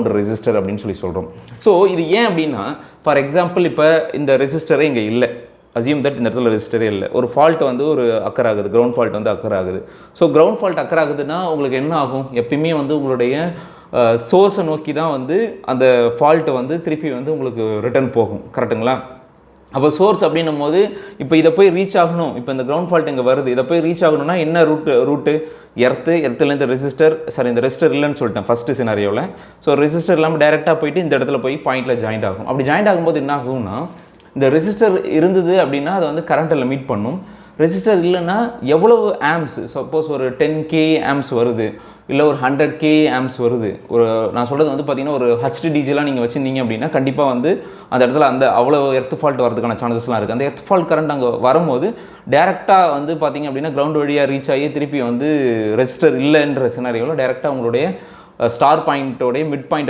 Counter resistor அப்படின்னு சொல்கிறோம். So இது ஏன் அப்படின்னா, ஃபார் எக்ஸாம்பிள் இப்போ இந்த ரெசிஸ்டரே இங்கே இல்லை, அசியூம் தட் இந்த இடத்துல ரெசிஸ்டரே இல்லை, ஒரு ஃபால்ட் வந்து ஒரு அக்கர் ஆகுது, கிரவுண்ட் ஃபால்ட் வந்து அக்கர் ஆகுது. ஸோ கிரவுண்ட் ஃபால்ட் அக்கர் ஆகுதுன்னா உங்களுக்கு என்ன ஆகும், எப்பயுமே வந்து உங்களுடைய சோர்ஸை நோக்கி தான் வந்து அந்த ஃபால்ட்டை வந்து திருப்பி வந்து உங்களுக்கு ரிட்டர்ன் போகும். கரெக்டுங்களா? அப்போ சோர்ஸ் அப்படின்னும் போது இப்போ இதை போய் ரீச் ஆகணும், இப்போ இந்த கிரவுண்ட் ஃபால்ட் இங்கே வருது, இதை போய் ரீச் ஆகணும்னா என்ன ரூட்டு எர்த்துலேருந்து ரெசிஸ்டர், சாரி இந்த ரெசிஸ்டர் இல்லைன்னு சொல்லிட்டேன் ஃபஸ்ட்டு சினாரியோவில். ஸோ ரெசிஸ்டர் இல்லாமல் டேரெக்டாக போயிட்டு இந்த இடத்துல போய் பாயிண்டில் ஜாயிண்ட் ஆகும். அப்படி ஜாயிண்ட் ஆகும்போது என்ன ஆகும்னா, இந்த ரெசிஸ்டர் இருந்தது அப்படின்னா அதை வந்து கரண்ட்டில் மீட் பண்ணும். ரெசிஸ்டர் இல்லைன்னா எவ்வளவு ஆம்ஸ், சப்போஸ் ஒரு 10K ஆம்ஸ் வருது, இல்லை ஒரு 100K ஆம்ஸ் வருது, ஒரு நான் சொல்கிறது வந்து பார்த்திங்கன்னா ஒரு HDDGலாம் நீங்கள் வச்சுருந்தீங்க அப்படின்னா கண்டிப்பாக வந்து அந்த இடத்துல அந்த அவ்வளோ எர்த் ஃபால்ட் வரதுக்கான சான்சஸ்லாம் இருக்குது. அந்த எர்த் ஃபால்ட் கரண்ட் அங்கே வரும்போது டேரெக்டாக வந்து பார்த்திங்க அப்படின்னா கிரவுண்ட் வழியாக ரீச் ஆகி திருப்பி வந்து ரெசிஸ்டர் இல்லைன்ற சினாரியோவில் டேரெக்டாக உங்களுடைய ஸ்டார் பாயிண்ட்டோடைய மிட் பாயிண்ட்